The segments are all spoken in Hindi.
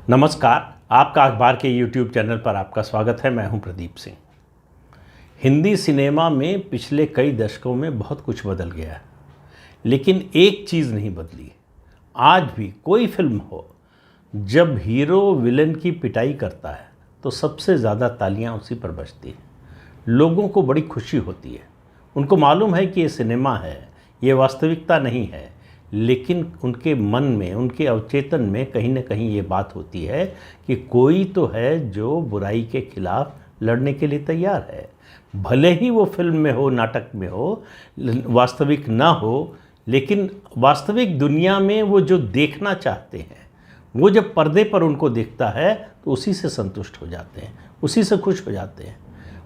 नमस्कार, आपका अखबार के YouTube चैनल पर आपका स्वागत है। मैं हूं प्रदीप सिंह। हिंदी सिनेमा में पिछले कई दशकों में बहुत कुछ बदल गया है, लेकिन एक चीज़ नहीं बदली। आज भी कोई फिल्म हो, जब हीरो विलेन की पिटाई करता है तो सबसे ज़्यादा तालियां उसी पर बजती हैं। लोगों को बड़ी खुशी होती है। उनको मालूम है कि ये सिनेमा है, ये वास्तविकता नहीं है, लेकिन उनके मन में, उनके अवचेतन में कहीं ना कहीं ये बात होती है कि कोई तो है जो बुराई के खिलाफ लड़ने के लिए तैयार है। भले ही वो फिल्म में हो, नाटक में हो, वास्तविक ना हो, लेकिन वास्तविक दुनिया में वो जो देखना चाहते हैं, वो जब पर्दे पर उनको दिखता है तो उसी से संतुष्ट हो जाते हैं, उसी से खुश हो जाते हैं।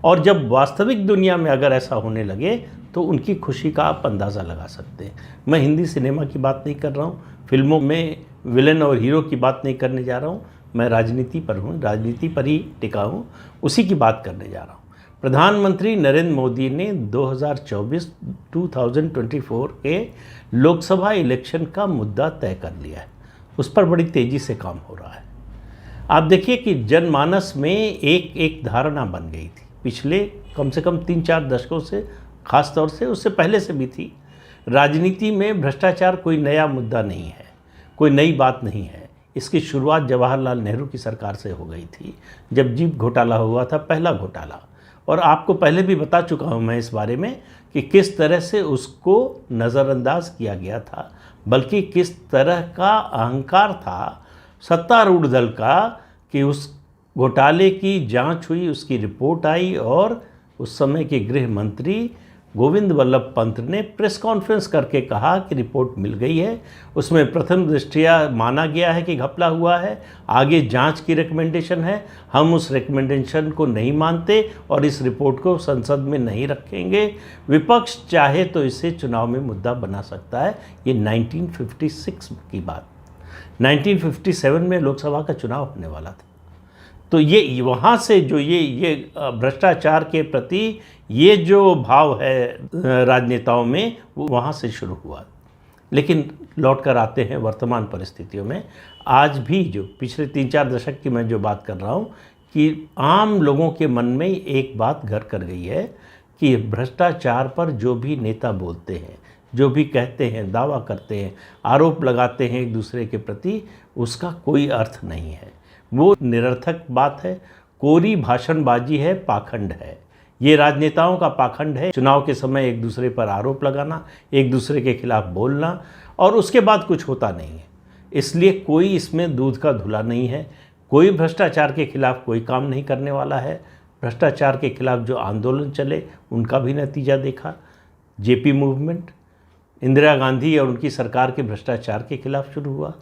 और जब वास्तविक दुनिया में अगर ऐसा होने लगे तो उनकी खुशी का आप अंदाज़ा लगा सकते हैं। मैं हिंदी सिनेमा की बात नहीं कर रहा हूँ, फिल्मों में विलेन और हीरो की बात नहीं करने जा रहा हूँ। मैं राजनीति पर हूँ, राजनीति पर ही टिका हूँ, उसी की बात करने जा रहा हूँ। प्रधानमंत्री नरेंद्र मोदी ने 2024 के लोकसभा इलेक्शन का मुद्दा तय कर लिया है। उस पर बड़ी तेज़ी से काम हो रहा है। आप देखिए कि जनमानस में एक धारणा बन गई थी पिछले कम से कम 3-4 दशकों से, ख़ास तौर से उससे पहले से भी थी। राजनीति में भ्रष्टाचार कोई नया मुद्दा नहीं है, कोई नई बात नहीं है। इसकी शुरुआत जवाहरलाल नेहरू की सरकार से हो गई थी, जब जीप घोटाला हुआ था, पहला घोटाला। और आपको पहले भी बता चुका हूँ मैं इस बारे में कि किस तरह से उसको नज़रअंदाज किया गया था, बल्कि किस तरह का अहंकार था सत्तारूढ़ दल का कि उस घोटाले की जांच हुई, उसकी रिपोर्ट आई और उस समय के गृह मंत्री गोविंद वल्लभ पंत ने प्रेस कॉन्फ्रेंस करके कहा कि रिपोर्ट मिल गई है, उसमें प्रथम दृष्टया माना गया है कि घपला हुआ है, आगे जांच की रिकमेंडेशन है, हम उस रिकमेंडेशन को नहीं मानते और इस रिपोर्ट को संसद में नहीं रखेंगे। विपक्ष चाहे तो इसे चुनाव में मुद्दा बना सकता है। ये 1956 की बात, 1957 में लोकसभा का चुनाव होने वाला था। तो ये वहाँ से जो ये भ्रष्टाचार के प्रति ये जो भाव है राजनेताओं में, वो वहाँ से शुरू हुआ। लेकिन लौट कर आते हैं वर्तमान परिस्थितियों में। आज भी जो पिछले 3-4 दशक की मैं जो बात कर रहा हूँ कि आम लोगों के मन में एक बात घर कर गई है कि भ्रष्टाचार पर जो भी नेता बोलते हैं, जो भी कहते हैं, दावा करते हैं, आरोप लगाते हैं एक दूसरे के प्रति, उसका कोई अर्थ नहीं है। वो निरर्थक बात है, कोरी भाषणबाजी है, पाखंड है। ये राजनेताओं का पाखंड है। चुनाव के समय एक दूसरे पर आरोप लगाना, एक दूसरे के खिलाफ बोलना, और उसके बाद कुछ होता नहीं है। इसलिए कोई इसमें दूध का धुला नहीं है। कोई भ्रष्टाचार के खिलाफ कोई काम नहीं करने वाला है। भ्रष्टाचार के खिलाफ जो आंदोलन चले, उनका भी नतीजा देखा। जेपी मूवमेंट इंदिरा गांधी और उनकी सरकार के भ्रष्टाचार के खिलाफ शुरू हुआ।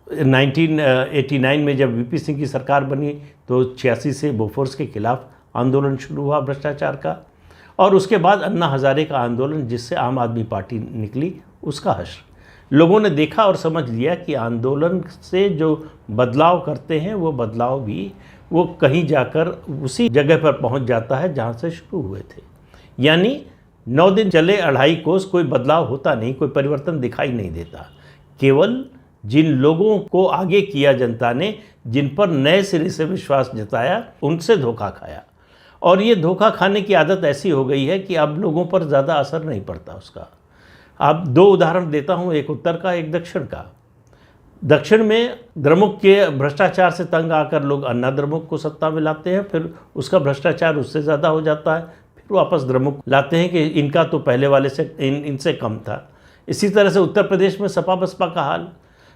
1989 में जब वीपी सिंह की सरकार बनी तो 86 से बोफोर्स के खिलाफ आंदोलन शुरू हुआ भ्रष्टाचार का, और उसके बाद अन्ना हजारे का आंदोलन, जिससे आम आदमी पार्टी निकली, उसका हश्र। लोगों ने देखा और समझ लिया कि आंदोलन से जो बदलाव करते हैं वो बदलाव भी वो कहीं जाकर उसी जगह पर पहुंच जाता है जहां से शुरू हुए थे। यानी 9 दिन चले 2.5 कोस, कोई बदलाव होता नहीं, कोई परिवर्तन दिखाई नहीं देता। केवल जिन लोगों को आगे किया जनता ने, जिन पर नए सिरे से विश्वास जताया, उनसे धोखा खाया। और ये धोखा खाने की आदत ऐसी हो गई है कि अब लोगों पर ज़्यादा असर नहीं पड़ता उसका। अब 2 उदाहरण देता हूँ, एक उत्तर का, एक दक्षिण का। दक्षिण में द्रमुक के भ्रष्टाचार से तंग आकर लोग अन्ना द्रमुक को सत्ता में लाते हैं, फिर उसका भ्रष्टाचार उससे ज़्यादा हो जाता है, फिर वापस द्रमुक लाते हैं कि इनका तो पहले वाले से इनसे कम था। इसी तरह से उत्तर प्रदेश में सपा बसपा का हाल,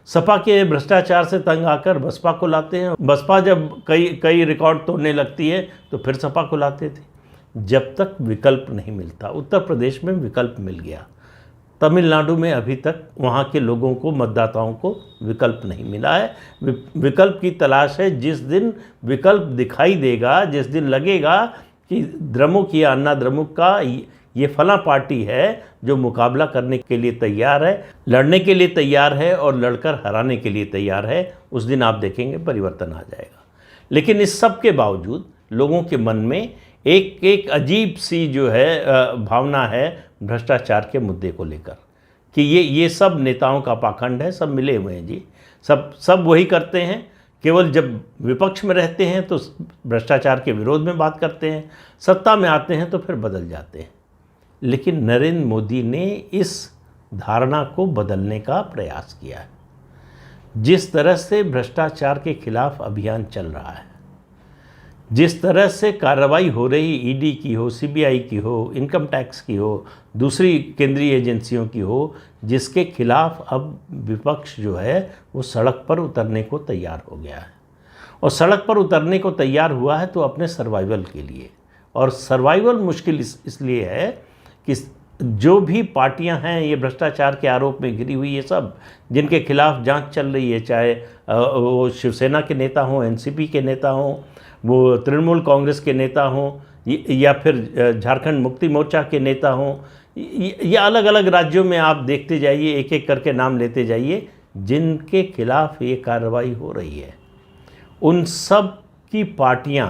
सपा के भ्रष्टाचार से तंग आकर बसपा को लाते हैं। बसपा जब कई रिकॉर्ड तोड़ने लगती है तो फिर सपा को लाते थे, जब तक विकल्प नहीं मिलता। उत्तर प्रदेश में विकल्प मिल गया, तमिलनाडु में अभी तक वहाँ के लोगों को, मतदाताओं को विकल्प नहीं मिला है। विकल्प की तलाश है। जिस दिन विकल्प दिखाई देगा, जिस दिन लगेगा कि द्रमुक या अन्ना द्रमुक का ये फला पार्टी है जो मुकाबला करने के लिए तैयार है, लड़ने के लिए तैयार है और लड़कर हराने के लिए तैयार है, उस दिन आप देखेंगे परिवर्तन आ जाएगा। लेकिन इस सब के बावजूद लोगों के मन में एक अजीब सी जो है भावना है भ्रष्टाचार के मुद्दे को लेकर, कि ये सब नेताओं का पाखंड है, सब मिले हुए हैं जी, सब वही करते हैं केवल जब विपक्ष में रहते हैं तो भ्रष्टाचार के विरोध में बात करते हैं, सत्ता में आते हैं तो फिर बदल जाते हैं। लेकिन नरेंद्र मोदी ने इस धारणा को बदलने का प्रयास किया है। जिस तरह से भ्रष्टाचार के खिलाफ अभियान चल रहा है, जिस तरह से कार्रवाई हो रही, ईडी की हो, सीबीआई की हो, इनकम टैक्स की हो, दूसरी केंद्रीय एजेंसियों की हो, जिसके खिलाफ अब विपक्ष जो है वो सड़क पर उतरने को तैयार हो गया है। और सड़क पर उतरने को तैयार हुआ है तो अपने सर्वाइवल के लिए। और सर्वाइवल मुश्किल इसलिए है कि जो भी पार्टियां हैं ये भ्रष्टाचार के आरोप में घिरी हुई, ये सब जिनके खिलाफ जांच चल रही है, चाहे वो शिवसेना के नेता हों, एनसीपी के नेता हों, वो तृणमूल कांग्रेस के नेता हों, या फिर झारखंड मुक्ति मोर्चा के नेता हों, या अलग अलग राज्यों में आप देखते जाइए, एक एक करके नाम लेते जाइए, जिनके खिलाफ ये कार्रवाई हो रही है, उन सब की पार्टियां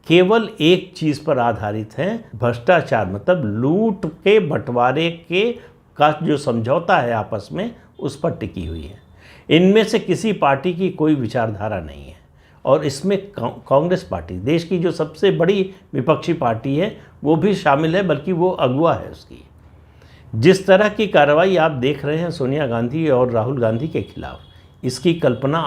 केवल एक चीज़ पर आधारित हैं, भ्रष्टाचार, मतलब लूट के बंटवारे के का जो समझौता है आपस में, उस पर टिकी हुई है। इनमें से किसी पार्टी की कोई विचारधारा नहीं है। और इसमें कांग्रेस पार्टी, देश की जो सबसे बड़ी विपक्षी पार्टी है, वो भी शामिल है, बल्कि वो अगुवा है उसकी। जिस तरह की कार्रवाई आप देख रहे हैं सोनिया गांधी और राहुल गांधी के खिलाफ, इसकी कल्पना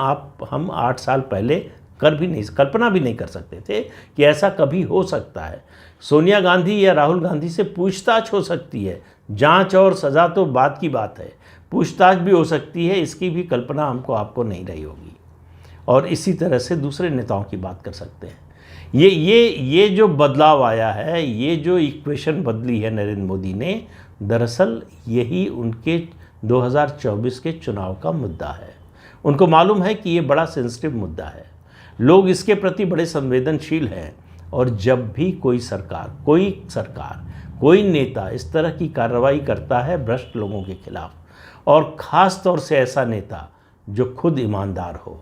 हम 8 साल पहले कल्पना भी नहीं कर सकते थे कि ऐसा कभी हो सकता है। सोनिया गांधी या राहुल गांधी से पूछताछ हो सकती है, जांच और सज़ा तो बात की बात है, पूछताछ भी हो सकती है, इसकी भी कल्पना आपको नहीं रही होगी। और इसी तरह से दूसरे नेताओं की बात कर सकते हैं। ये जो बदलाव आया है, ये जो इक्वेशन बदली है नरेंद्र मोदी ने, दरअसल यही उनके 2024 के चुनाव का मुद्दा है। उनको मालूम है कि ये बड़ा सेंसिटिव मुद्दा है, लोग इसके प्रति बड़े संवेदनशील हैं। और जब भी कोई सरकार, कोई नेता इस तरह की कार्रवाई करता है भ्रष्ट लोगों के खिलाफ, और ख़ास तौर से ऐसा नेता जो खुद ईमानदार हो,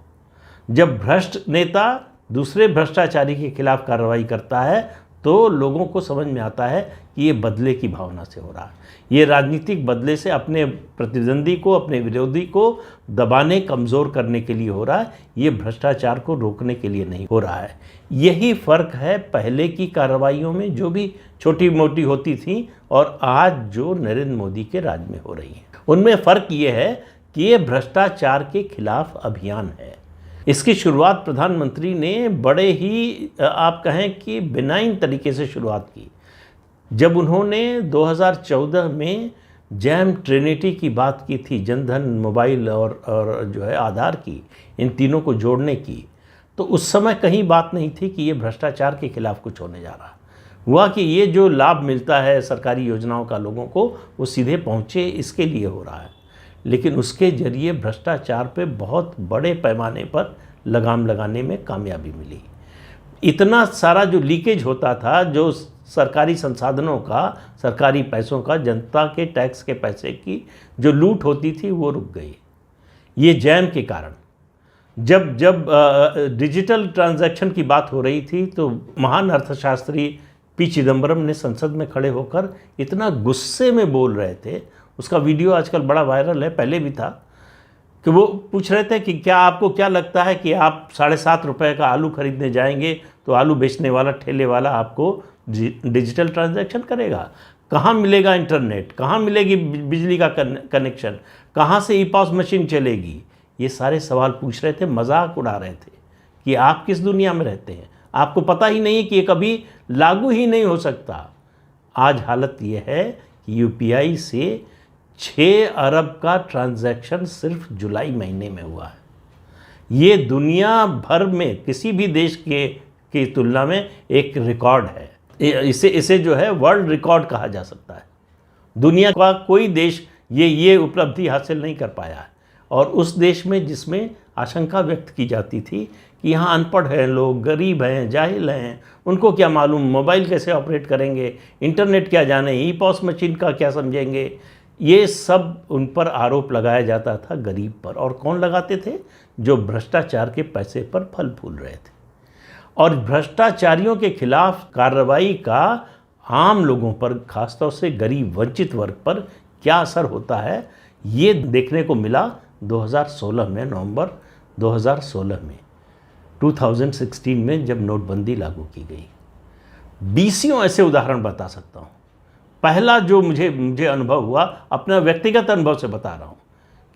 जब भ्रष्ट नेता दूसरे भ्रष्टाचारी के खिलाफ कार्रवाई करता है तो लोगों को समझ में आता है कि ये बदले की भावना से हो रहा है, ये राजनीतिक बदले से अपने प्रतिद्वंदी को, अपने विरोधी को दबाने, कमज़ोर करने के लिए हो रहा है, ये भ्रष्टाचार को रोकने के लिए नहीं हो रहा है। यही फ़र्क है पहले की कार्रवाइयों में जो भी छोटी मोटी होती थी और आज जो नरेंद्र मोदी के राज में हो रही हैं। उनमें फ़र्क ये है कि ये भ्रष्टाचार के खिलाफ अभियान है। इसकी शुरुआत प्रधानमंत्री ने बड़े ही आप कहें कि बिनाइन तरीके से शुरुआत की, जब उन्होंने 2014 में जैम ट्रिनिटी की बात की थी, जनधन, मोबाइल और जो है आधार की, इन तीनों को जोड़ने की। तो उस समय कहीं बात नहीं थी कि ये भ्रष्टाचार के खिलाफ कुछ होने जा रहा। हुआ कि ये जो लाभ मिलता है सरकारी योजनाओं का लोगों को, वो सीधे पहुँचे, इसके लिए हो रहा है। लेकिन उसके जरिए भ्रष्टाचार पे बहुत बड़े पैमाने पर लगाम लगाने में कामयाबी मिली। इतना सारा जो लीकेज होता था, जो सरकारी संसाधनों का, सरकारी पैसों का, जनता के टैक्स के पैसे की जो लूट होती थी, वो रुक गई ये जैम के कारण। जब डिजिटल ट्रांजैक्शन की बात हो रही थी तो महान अर्थशास्त्री पी चिदम्बरम ने संसद में खड़े होकर इतना गुस्से में बोल रहे थे, उसका वीडियो आजकल बड़ा वायरल है, पहले भी था, कि वो पूछ रहे थे कि क्या आपको क्या लगता है कि आप 7.5 रुपये का आलू खरीदने जाएंगे तो आलू बेचने वाला, ठेले वाला आपको डिजिटल ट्रांजैक्शन करेगा? कहाँ मिलेगा इंटरनेट? कहाँ मिलेगी बिजली का कनेक्शन? कहाँ से ई पॉस मशीन चलेगी? ये सारे सवाल पूछ रहे थे, मजाक उड़ा रहे थे कि आप किस दुनिया में रहते हैं, आपको पता ही नहीं कि ये कभी लागू ही नहीं हो सकता। आज हालत ये है कि यूपीआई से 6 अरब का ट्रांजैक्शन सिर्फ जुलाई महीने में हुआ है। ये दुनिया भर में किसी भी देश की तुलना में एक रिकॉर्ड है। इसे जो है वर्ल्ड रिकॉर्ड कहा जा सकता है। दुनिया का कोई देश ये उपलब्धि हासिल नहीं कर पाया है। और उस देश में जिसमें आशंका व्यक्त की जाती थी कि यहाँ अनपढ़ हैं लोग, गरीब हैं, जाहिल हैं, उनको क्या मालूम मोबाइल कैसे ऑपरेट करेंगे, इंटरनेट क्या जाने, ई पॉस मशीन का क्या समझेंगे, ये सब उन पर आरोप लगाया जाता था गरीब पर। और कौन लगाते थे? जो भ्रष्टाचार के पैसे पर फल फूल रहे थे। और भ्रष्टाचारियों के खिलाफ कार्रवाई का आम लोगों पर, खासतौर से गरीब वंचित वर्ग पर क्या असर होता है, ये देखने को मिला 2016 में, नवंबर 2016 में। 2016 में जब नोटबंदी लागू की गई। 20 ऐसे उदाहरण बता सकता हूँ। पहला जो मुझे अनुभव हुआ, अपना व्यक्तिगत अनुभव से बता रहा हूँ,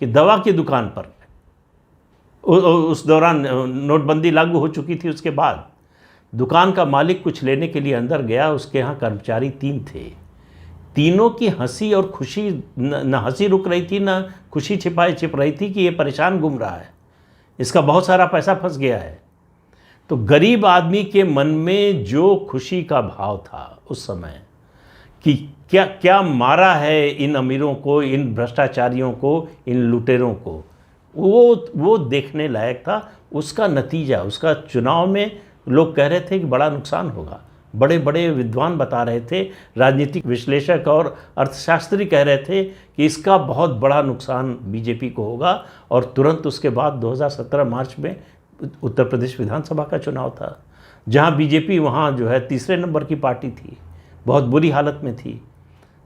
कि दवा की दुकान पर उस दौरान नोटबंदी लागू हो चुकी थी। उसके बाद दुकान का मालिक कुछ लेने के लिए अंदर गया, उसके यहाँ कर्मचारी 3 थे। तीनों की हंसी और खुशी, न हंसी रुक रही थी, न खुशी छिप रही थी कि ये परेशान घूम रहा है, इसका बहुत सारा पैसा फंस गया है। तो गरीब आदमी के मन में जो खुशी का भाव था उस समय, कि क्या क्या मारा है इन अमीरों को, इन भ्रष्टाचारियों को, इन लुटेरों को, वो देखने लायक था। उसका नतीजा, उसका चुनाव में लोग कह रहे थे कि बड़ा नुकसान होगा। बड़े बड़े विद्वान बता रहे थे, राजनीतिक विश्लेषक और अर्थशास्त्री कह रहे थे कि इसका बहुत बड़ा नुकसान बीजेपी को होगा। और तुरंत उसके बाद 2017 मार्च में उत्तर प्रदेश विधानसभा का चुनाव था, जहां बीजेपी वहां जो है तीसरे नंबर की पार्टी थी, बहुत बुरी हालत में थी।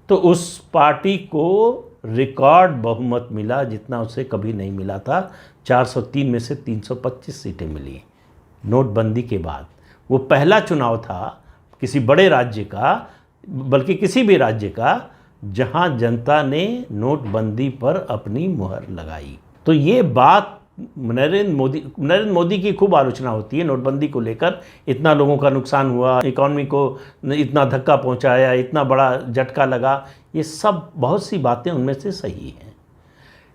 तो उस पार्टी को रिकॉर्ड बहुमत मिला, जितना उसे कभी नहीं मिला था। 403 में से 325 सीटें मिली नोटबंदी के बाद। वो पहला चुनाव था किसी बड़े राज्य का, बल्कि किसी भी राज्य का, जहां जनता ने नोटबंदी पर अपनी मुहर लगाई। तो ये बात नरेंद्र मोदी की खूब आलोचना होती है नोटबंदी को लेकर। इतना लोगों का नुकसान हुआ, इकॉनमी को इतना धक्का पहुंचाया, इतना बड़ा झटका लगा, ये सब बहुत सी बातें उनमें से सही हैं।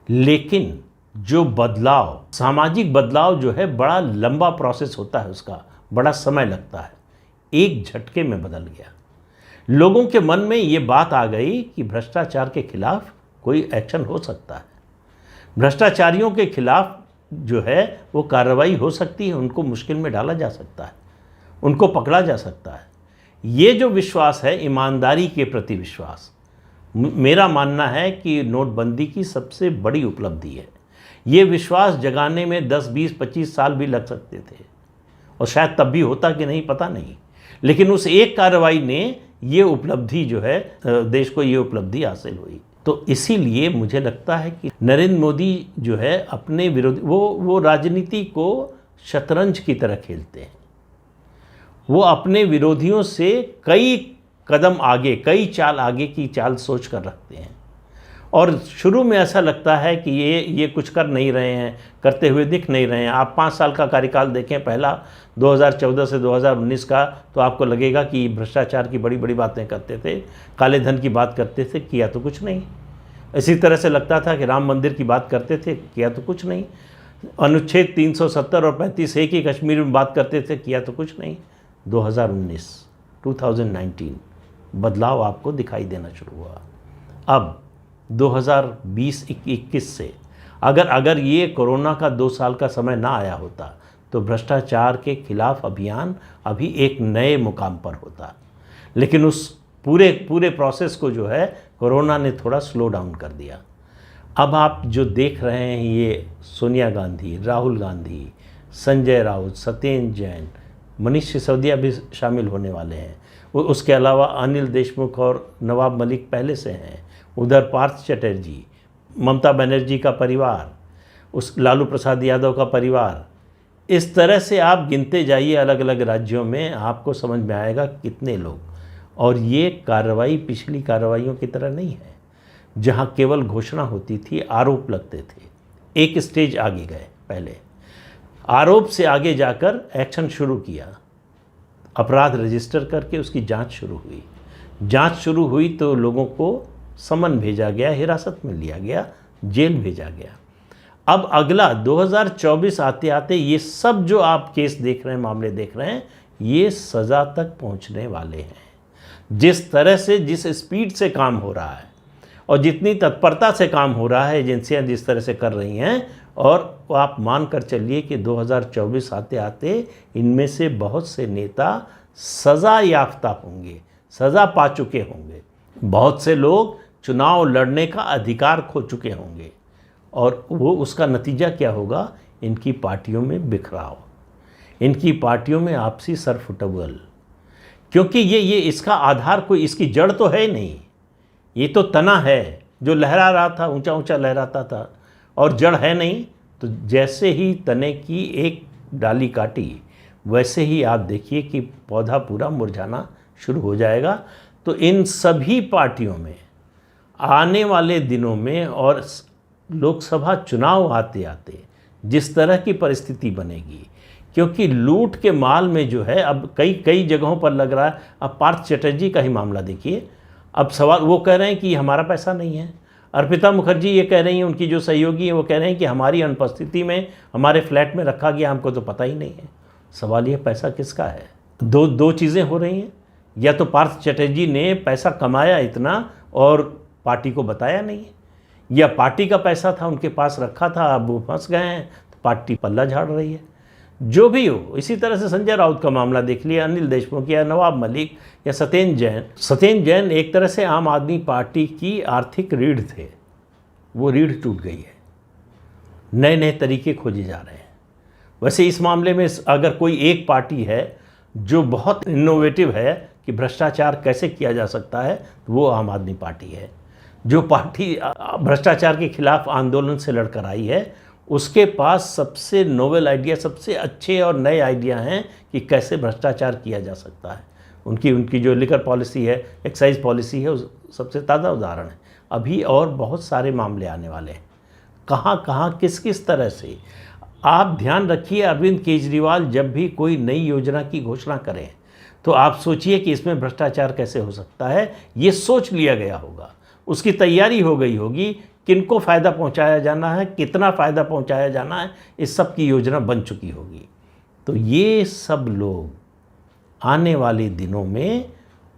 लेकिन जो बदलाव, सामाजिक बदलाव जो है, बड़ा लंबा प्रोसेस होता है, उसका बड़ा समय लगता है। एक झटके में बदल गया। लोगों के मन में ये बात आ गई कि भ्रष्टाचार के खिलाफ कोई एक्शन हो सकता है, भ्रष्टाचारियों के खिलाफ जो है वो कार्रवाई हो सकती है, उनको मुश्किल में डाला जा सकता है, उनको पकड़ा जा सकता है। ये जो विश्वास है, ईमानदारी के प्रति विश्वास, मेरा मानना है कि नोटबंदी की सबसे बड़ी उपलब्धि है। ये विश्वास जगाने में 10, 20, 25 साल भी लग सकते थे, और शायद तब भी होता कि नहीं पता नहीं। लेकिन उस एक कार्रवाई ने ये उपलब्धि जो है, देश को ये उपलब्धि हासिल हुई। तो इसीलिए मुझे लगता है कि नरेंद्र मोदी जो है अपने विरोधी, वो राजनीति को शतरंज की तरह खेलते हैं। वो अपने विरोधियों से कई कदम आगे, कई चाल आगे की चाल सोच कर रखते हैं। और शुरू में ऐसा लगता है कि ये कुछ कर नहीं रहे हैं, करते हुए दिख नहीं रहे हैं। आप 5 साल का कार्यकाल देखें, पहला 2014 से 2019 का, तो आपको लगेगा कि भ्रष्टाचार की बड़ी बड़ी बातें करते थे, काले धन की बात करते थे, किया तो कुछ नहीं। इसी तरह से लगता था कि राम मंदिर की बात करते थे, किया तो कुछ नहीं। अनुच्छेद 370 और 35A की कश्मीर में बात करते थे, किया तो कुछ नहीं। 2019 बदलाव आपको दिखाई देना शुरू हुआ। अब 2020-21 से अगर ये कोरोना का 2 साल का समय ना आया होता, तो भ्रष्टाचार के खिलाफ अभियान अभी एक नए मुकाम पर होता। लेकिन उस पूरे प्रोसेस को जो है कोरोना ने थोड़ा स्लो डाउन कर दिया। अब आप जो देख रहे हैं, ये सोनिया गांधी, राहुल गांधी, संजय राउत, सत्येंद्र जैन, मनीष सिसोदिया भी शामिल होने वाले हैं। उसके अलावा अनिल देशमुख और नवाब मलिक पहले से हैं। उधर पार्थ चटर्जी, ममता बनर्जी का परिवार, उस लालू प्रसाद यादव का परिवार, इस तरह से आप गिनते जाइए अलग अलग राज्यों में, आपको समझ में आएगा कितने लोग। और ये कार्रवाई पिछली कार्रवाइयों की तरह नहीं है, जहाँ केवल घोषणा होती थी, आरोप लगते थे। एक स्टेज आगे गए, पहले आरोप से आगे जाकर एक्शन शुरू किया, अपराध रजिस्टर करके उसकी जांच शुरू हुई। जांच शुरू हुई तो लोगों को समन भेजा गया, हिरासत में लिया गया, जेल भेजा गया। अब अगला 2024 आते आते ये सब जो आप केस देख रहे हैं, मामले देख रहे हैं, ये सज़ा तक पहुंचने वाले हैं। जिस तरह से, जिस स्पीड से काम हो रहा है और जितनी तत्परता से काम हो रहा है, एजेंसियां जिस तरह से कर रही हैं, और आप मान कर चलिए कि 2024 आते आते इनमें से बहुत से नेता सज़ा याफ्ता होंगे, सज़ा पा चुके होंगे। बहुत से लोग चुनाव लड़ने का अधिकार खो चुके होंगे, और वो उसका नतीजा क्या होगा? इनकी पार्टियों में बिखराव, इनकी पार्टियों में आपसी सरफुटबल। क्योंकि ये इसका आधार कोई, इसकी जड़ तो है नहीं, ये तो तना है जो लहरा रहा था, ऊंचा ऊंचा लहराता था, और जड़ है नहीं। तो जैसे ही तने की एक डाली काटी, वैसे ही आप देखिए कि पौधा पूरा मुरझाना शुरू हो जाएगा। तो इन सभी पार्टियों में आने वाले दिनों में और लोकसभा चुनाव आते आते जिस तरह की परिस्थिति बनेगी, क्योंकि लूट के माल में जो है अब कई जगहों पर लग रहा है। अब पार्थ चटर्जी का ही मामला देखिए, अब सवाल वो कह रहे हैं कि हमारा पैसा नहीं है। अर्पिता मुखर्जी ये कह रही हैं, उनकी जो सहयोगी हैं वो कह रहे हैं कि हमारी अनुपस्थिति में हमारे फ्लैट में रखा गया, हमको तो पता ही नहीं है। सवाल ये पैसा किसका है? दो चीज़ें हो रही हैं, या तो पार्थ चटर्जी ने पैसा कमाया इतना और पार्टी को बताया नहीं है, या पार्टी का पैसा था उनके पास रखा था, अब वो फंस गए हैं तो पार्टी पल्ला झाड़ रही है। जो भी हो, इसी तरह से संजय राउत का मामला देख लिया, अनिल देशमुख या नवाब मलिक या सत्येंद्र जैन एक तरह से आम आदमी पार्टी की आर्थिक रीढ़ थे, वो रीढ़ टूट गई है। नए नए तरीके खोजे जा रहे हैं। वैसे इस मामले में अगर कोई एक पार्टी है जो बहुत इनोवेटिव है कि भ्रष्टाचार कैसे किया जा सकता है, तो वो आम आदमी पार्टी है। जो पार्टी भ्रष्टाचार के खिलाफ आंदोलन से लड़कर आई है, उसके पास सबसे नोवेल आइडिया, सबसे अच्छे और नए आइडिया हैं कि कैसे भ्रष्टाचार किया जा सकता है। उनकी जो लिकर पॉलिसी है, एक्साइज पॉलिसी है, उस सबसे ताज़ा उदाहरण है। अभी और बहुत सारे मामले आने वाले हैं, कहाँ किस तरह से। आप ध्यान रखिए, अरविंद केजरीवाल जब भी कोई नई योजना की घोषणा करें तो आप सोचिए कि इसमें भ्रष्टाचार कैसे हो सकता है। ये सोच लिया गया होगा, उसकी तैयारी हो गई होगी, किनको फ़ायदा पहुंचाया जाना है, कितना फ़ायदा पहुंचाया जाना है, इस सब की योजना बन चुकी होगी। तो ये सब लोग आने वाले दिनों में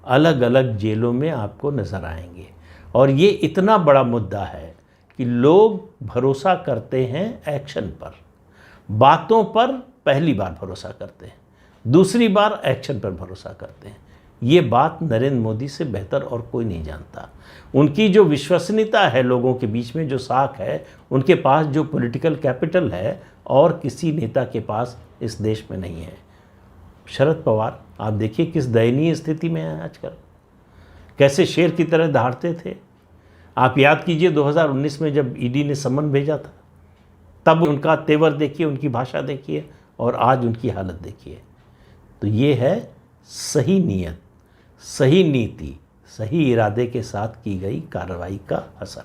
अलग अलग जेलों में आपको नज़र आएंगे। और ये इतना बड़ा मुद्दा है कि लोग भरोसा करते हैं एक्शन पर, बातों पर पहली बार भरोसा करते हैं, दूसरी बार एक्शन पर भरोसा करते हैं। ये बात नरेंद्र मोदी से बेहतर और कोई नहीं जानता। उनकी जो विश्वसनीयता है लोगों के बीच में, जो साख है, उनके पास जो पॉलिटिकल कैपिटल है, और किसी नेता के पास इस देश में नहीं है। शरद पवार आप देखिए किस दयनीय स्थिति में है आजकल, कैसे शेर की तरह दहाड़ते थे। आप याद कीजिए 2019 में जब ईडी ने सम्मन भेजा था, तब उनका तेवर देखिए, उनकी भाषा देखिए, और आज उनकी हालत देखिए। तो ये है सही नीयत, सही नीति, सही इरादे के साथ की गई कार्रवाई का असर।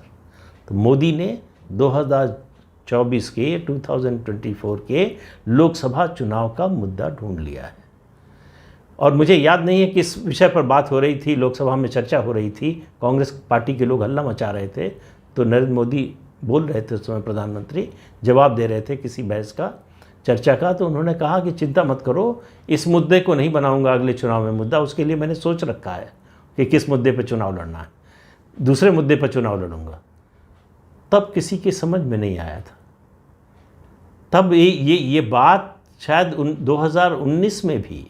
तो मोदी ने 2024 के लोकसभा चुनाव का मुद्दा ढूंढ लिया है। और मुझे याद नहीं है किस विषय पर बात हो रही थी, लोकसभा में चर्चा हो रही थी, कांग्रेस पार्टी के लोग हल्ला मचा रहे थे, तो नरेंद्र मोदी बोल रहे थे, उस समय प्रधानमंत्री जवाब दे रहे थे किसी बहस का, चर्चा का। तो उन्होंने कहा कि चिंता मत करो, इस मुद्दे को नहीं बनाऊंगा अगले चुनाव में मुद्दा, उसके लिए मैंने सोच रखा है कि किस मुद्दे पर चुनाव लड़ना है, दूसरे मुद्दे पर चुनाव लड़ूंगा। तब किसी की समझ में नहीं आया था। तब ये बात शायद 2019 में भी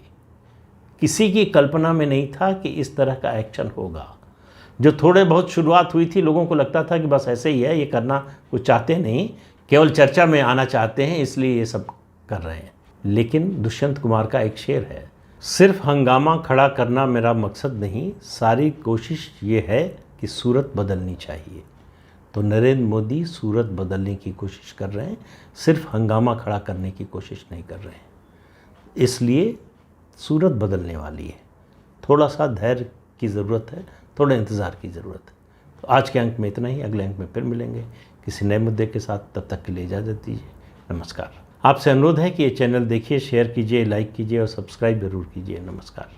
किसी की कल्पना में नहीं था कि इस तरह का एक्शन होगा। जो थोड़े बहुत शुरुआत हुई थी, लोगों को लगता था कि बस ऐसे ही है, ये करना कुछ चाहते नहीं, केवल चर्चा में आना चाहते हैं, इसलिए ये सब कर रहे हैं। लेकिन दुष्यंत कुमार का एक शेर है, सिर्फ हंगामा खड़ा करना मेरा मकसद नहीं, सारी कोशिश ये है कि सूरत बदलनी चाहिए। तो नरेंद्र मोदी सूरत बदलने की कोशिश कर रहे हैं, सिर्फ हंगामा खड़ा करने की कोशिश नहीं कर रहे हैं। इसलिए सूरत बदलने वाली है। थोड़ा सा धैर्य की ज़रूरत है, थोड़ा इंतज़ार की ज़रूरत है। तो आज के अंक में इतना ही, अगले अंक में फिर मिलेंगे किसी नए मुद्दे के साथ। तब तक के लिए इजाज़त दीजिए। नमस्कार। आपसे अनुरोध है कि ये चैनल देखिए, शेयर कीजिए, लाइक कीजिए और सब्सक्राइब ज़रूर कीजिए। नमस्कार।